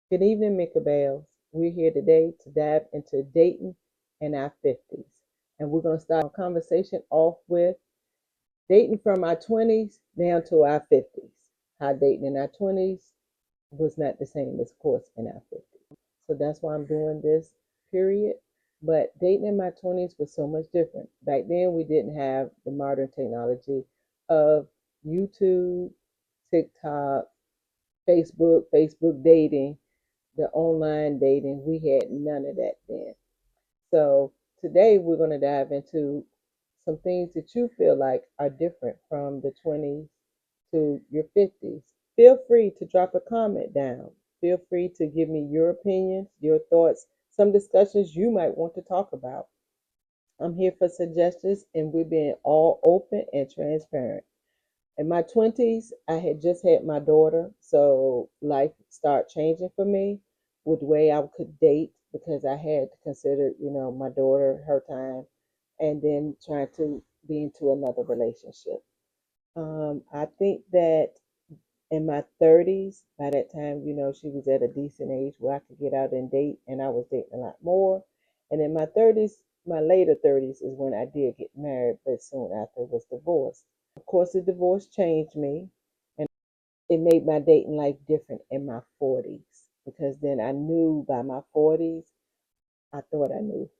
Good evening, MikoBelles. We're here today to dive into dating in our 50s. And we're going to start our conversation off with dating from our 20s down to our 50s. How dating in our 20s was not the same as, of course, in our 50s. So that's why I'm doing this period. But dating in my 20s was so much different. Back then, we didn't have the modern technology of YouTube, TikTok, Facebook dating, the online dating. We had none of that then. So today we're going to dive into some things that you feel like are different from the 20s to your 50s. Feel free to drop a comment down. Feel free to give me your opinions, your thoughts, some discussions you might want to talk about. I'm here for suggestions and we're being all open and transparent. In my 20s, I had just had my daughter, so life started changing for me with the way I could date because I had to consider, my daughter, her time, and then trying to be into another relationship. I think that in my 30s, by that time, she was at a decent age where I could get out and date, and I was dating a lot more. And in my 30s, my later 30s is when I did get married, but soon after was divorced. Of course, the divorce changed me, and it made my dating life different in my 40s because then I knew by my 40s, I thought I knew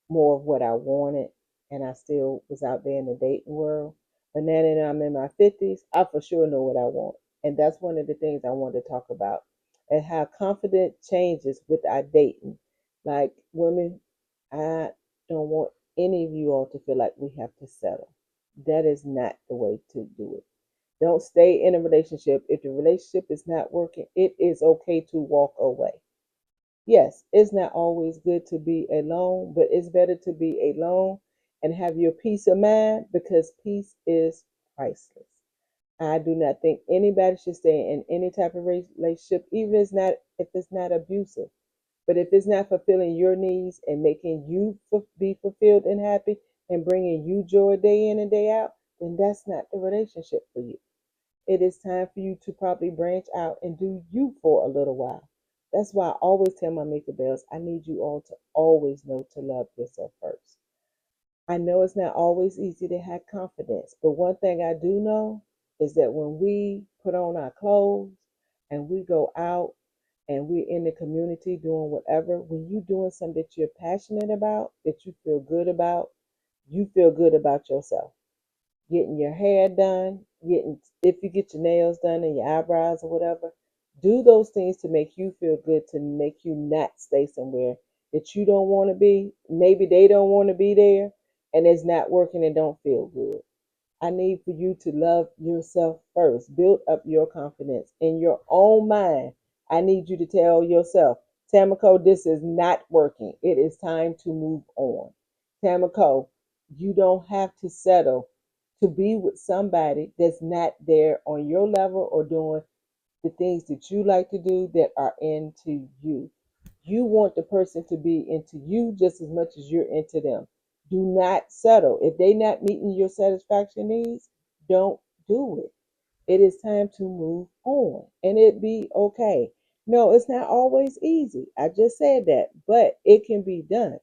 more of what I wanted, and I still was out there in the dating world. But now that I'm in my 50s, I for sure know what I want. And that's one of the things I want to talk about and how confidence changes with our dating. Like women, I don't want any of you all to feel like we have to settle. That is not the way to do it. Don't stay in a relationship. If the relationship is not working, it is okay to walk away. Yes, it's not always good to be alone, but it's better to be alone and have your peace of mind because peace is priceless. I do not think anybody should stay in any type of relationship, even if it's not abusive. But if it's not fulfilling your needs and making you be fulfilled and happy and bringing you joy day in and day out, then that's not the relationship for you. It is time for you to probably branch out and do you for a little while. That's why I always tell my maker bells, I need you all to always know to love yourself first. I know it's not always easy to have confidence, but one thing I do know is that when we put on our clothes and we go out and we're in the community doing whatever, when you're doing something that you're passionate about, that you feel good about yourself. Getting your hair done, getting if you get your nails done and your eyebrows or whatever, do those things to make you feel good, to make you not stay somewhere that you don't want to be. Maybe they don't want to be there and it's not working and don't feel good. I need for you to love yourself first. Build up your confidence in your own mind. I need you to tell yourself, Tamako, this is not working. It is time to move on. Tamako, you don't have to settle to be with somebody that's not there on your level or doing the things that you like to do that are into you. You want the person to be into you just as much as you're into them. Do not settle. If they're not meeting your satisfaction needs, don't do it. It is time to move on and it be okay. No, it's not always easy. I just said that, but it can be done.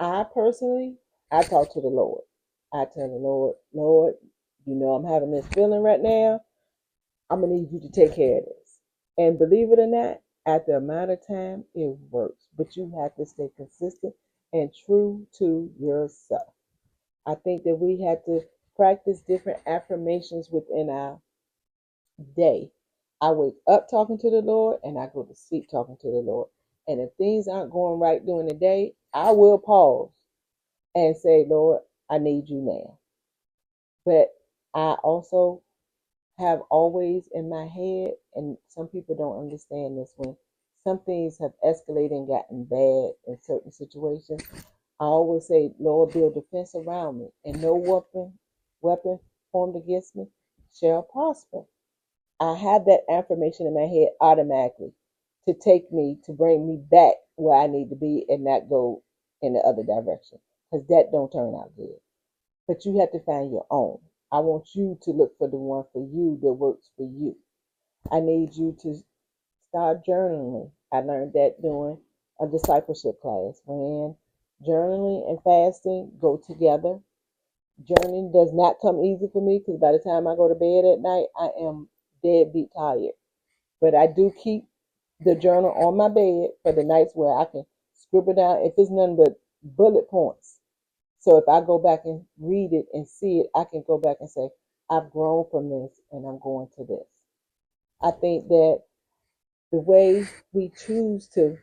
I personally, I talk to the Lord. I tell the Lord, Lord, I'm having this feeling right now. I'm going to need you to take care of this. And believe it or not, at the amount of time, it works. But you have to stay consistent and true to yourself. I think that we have to practice different affirmations within our day. I wake up talking to the Lord and I go to sleep talking to the Lord. And if things aren't going right during the day, I will pause and say, Lord, I need you now. But I also have always in my head, and some people don't understand this, when some things have escalated and gotten bad in certain situations, I always say, Lord, build a fence around me, and no weapon formed against me shall prosper. I have that affirmation in my head automatically to take me, to bring me back where I need to be and not go in the other direction. Because that don't turn out good. But you have to find your own. I want you to look for the one for you that works for you. I need you to start journaling. I learned that doing a discipleship class, when journaling and fasting go together. Journaling does not come easy for me because by the time I go to bed at night, I am deadbeat tired. But I do keep the journal on my bed for the nights where I can scribble down if it's nothing but bullet points. So if I go back and read it and see it, I can go back and say, I've grown from this and I'm going to this. I think that the way we choose to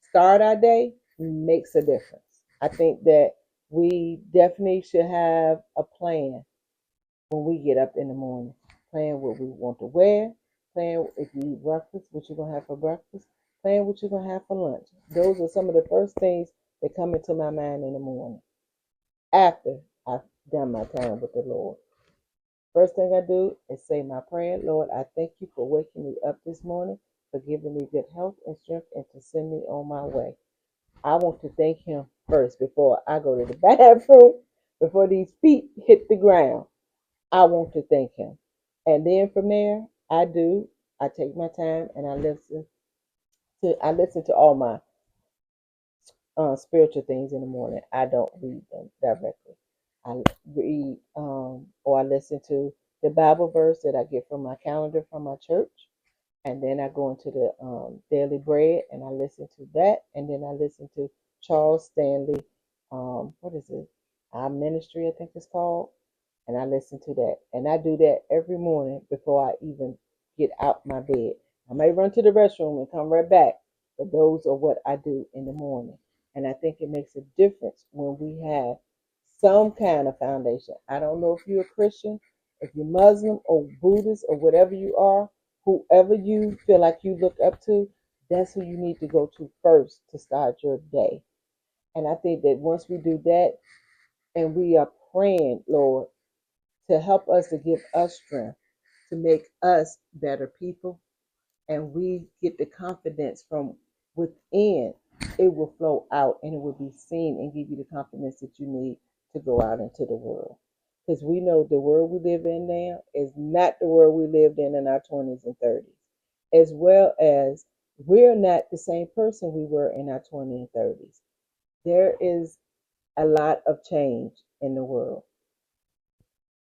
start our day makes a difference. I think that we definitely should have a plan when we get up in the morning. Plan what we want to wear, plan if you eat breakfast, what you're going to have for breakfast, plan what you're going to have for lunch. Those are some of the first things that come into my mind in the morning after I've done my time with the Lord. First thing I do is say my prayer. Lord, I thank you for waking me up this morning, for giving me good health and strength, and to send me on my way. I want to thank him first before I go to the bathroom, before these feet hit the ground. I want to thank him. And then from there, I take my time and I listen to all my spiritual things in the morning. I don't read them directly. I read or I listen to the Bible verse that I get from my calendar from my church. And then I go into the Daily Bread and I listen to that. And then I listen to Charles Stanley, what is it? Our Ministry, I think it's called. And I listen to that. And I do that every morning before I even get out my bed. I may run to the restroom and come right back, but those are what I do in the morning. And I think it makes a difference when we have some kind of foundation. I don't know if you're a Christian, if you're Muslim or Buddhist or whatever you are, whoever you feel like you look up to, that's who you need to go to first to start your day. And I think that once we do that and we are praying, Lord, to help us to give us strength, to make us better people, and we get the confidence from within, it will flow out and it will be seen and give you the confidence that you need to go out into the world. Because we know the world we live in now is not the world we lived in our 20s and 30s, as well as we're not the same person we were in our 20s and 30s. There is a lot of change in the world,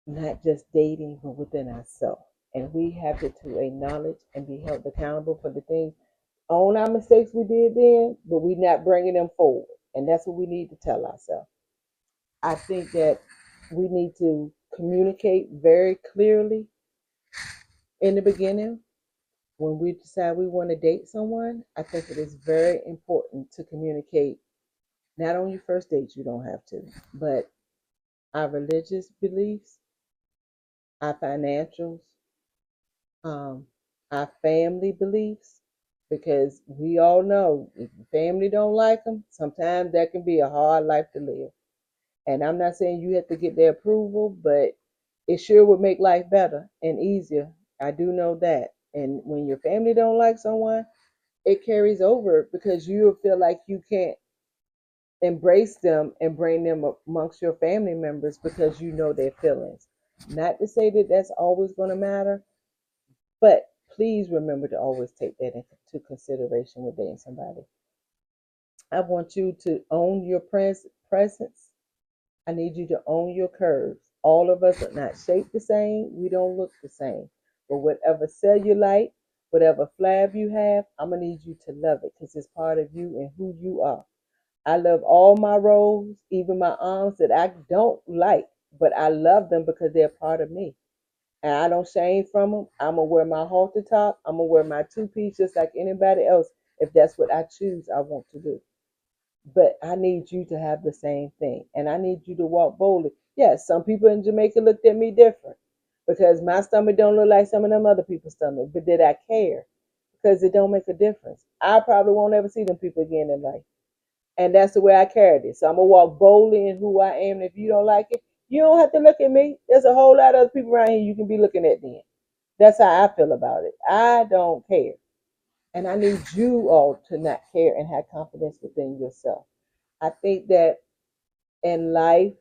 not just dating, but within ourselves. And we have to acknowledge and be held accountable for the things, own our mistakes we did then, but we not bringing them forward. And that's what we need to tell ourselves. I think that we need to communicate very clearly in the beginning. When we decide we want to date someone, I think it is very important to communicate, not on your first date, you don't have to, but our religious beliefs, our financials, um, our family beliefs, because we all know if your family don't like them, sometimes that can be a hard life to live. And I'm not saying you have to get their approval, but it sure would make life better and easier. I do know that. And when your family don't like someone, it carries over because you feel like you can't embrace them and bring them amongst your family members because you know their feelings. Not to say that that's always going to matter, but please remember to always take that into consideration with dating somebody. I want you to own your presence. I need you to own your curves. All of us are not shaped the same. We don't look the same. But whatever cellulite, whatever flab you have, I'm going to need you to love it because it's part of you and who you are. I love all my rolls, even my arms that I don't like, but I love them because they're part of me. And I don't shame from them. I'm going to wear my halter top. I'm going to wear my two-piece just like anybody else if that's what I choose I want to do. But I need you to have the same thing. And I need you to walk boldly. Yes, some people in Jamaica looked at me different because my stomach don't look like some of them other people's stomach. But did I care? Because it don't make a difference. I probably won't ever see them people again in life. And that's the way I carried it. So I'm going to walk boldly in who I am. And if you don't like it, you don't have to look at me. There's a whole lot of other people around here you can be looking at then. That's how I feel about it. I don't care. And I need you all to not care and have confidence within yourself. I think that in life,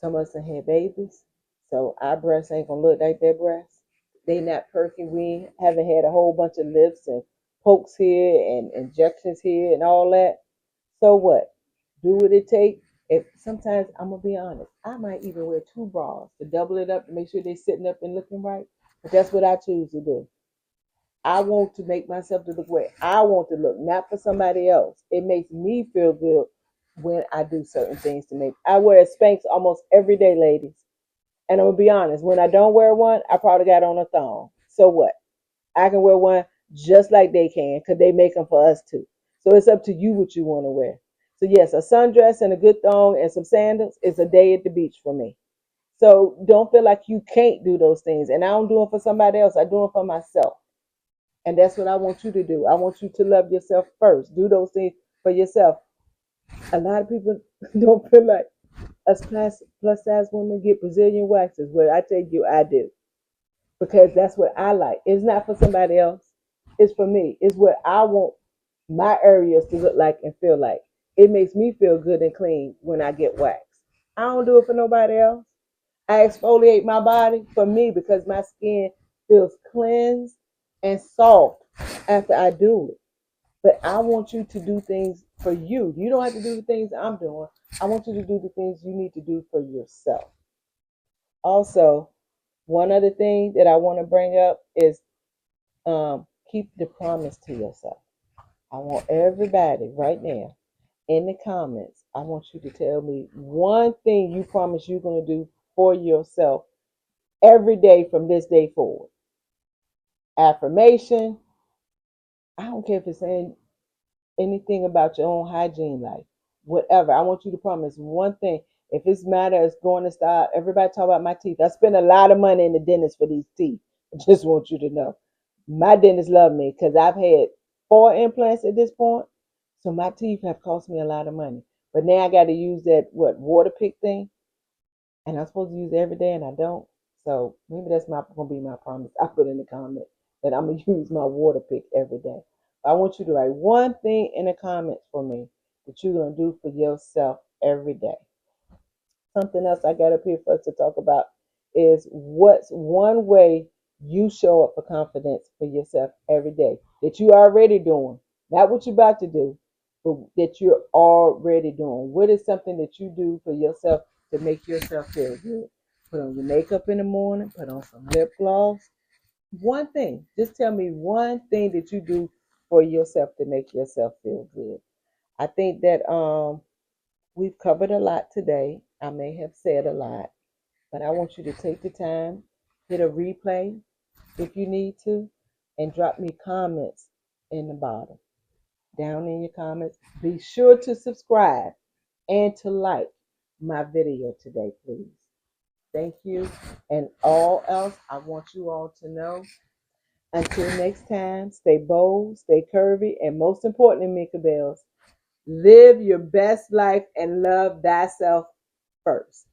some of us have had babies, so our breasts ain't gonna look like their breasts. They not perfect. We haven't had a whole bunch of lifts and pokes here and injections here and all that. So what? Do what it takes. If sometimes I'm gonna be honest, I might even wear two bras to double it up to make sure they're sitting up and looking right. But that's what I choose to do. I want to make myself to look where I want to look, not for somebody else. It makes me feel good when I do certain things to make. I wear Spanx almost every day, ladies. And I'm gonna be honest, when I don't wear one, I probably got on a thong. So what? I can wear one just like they can because they make them for us too. So it's up to you what you want to wear. So yes, a sundress and a good thong and some sandals is a day at the beach for me. So don't feel like you can't do those things. And I don't do them for somebody else. I do them for myself. And that's what I want you to do. I want you to love yourself first. Do those things for yourself. A lot of people don't feel like us plus size women get Brazilian waxes. Well, I tell you, I do because that's what I like. It's not for somebody else. It's for me. It's what I want my areas to look like and feel like. It makes me feel good and clean when I get waxed. I don't do it for nobody else. I exfoliate my body for me because my skin feels cleansed and soft after I do it. But I want you to do things for you. You don't have to do the things I'm doing. I want you to do the things you need to do for yourself. Also, one other thing that I want to bring up is keep the promise to yourself. I want everybody right now in the comments, I want you to tell me one thing you promise you're going to do for yourself every day from this day forward. Affirmation. I don't care if it's saying anything about your own hygiene life, whatever. I want you to promise one thing. If it's matter, it's going to start. Everybody talk about my teeth. I spend a lot of money in the dentist for these teeth. I just want you to know. My dentist love me because I've had 4 implants at this point. So my teeth have cost me a lot of money. But now I got to use that, water pick thing. And I'm supposed to use it every day and I don't. So maybe that's gonna be my promise. I put in the comment that I'm gonna use my water pick every day. I want you to write one thing in the comments for me that you're gonna do for yourself every day. Something else I got up here for us to talk about is what's one way you show up for confidence for yourself every day that you already doing, not what you're about to do, but that you're already doing. What is something that you do for yourself to make yourself feel good? Put on your makeup in the morning, put on some lip gloss. One thing, just tell me one thing that you do for yourself to make yourself feel good. I think that we've covered a lot today. I may have said a lot, but I want you to take the time, hit a replay if you need to, and drop me comments in the bottom. Down in your comments. Be sure to subscribe and to like my video today, please. Thank you. And all else, I want you all to know. Until next time, stay bold, stay curvy, and most importantly, MikoBelles, live your best life and love thyself first.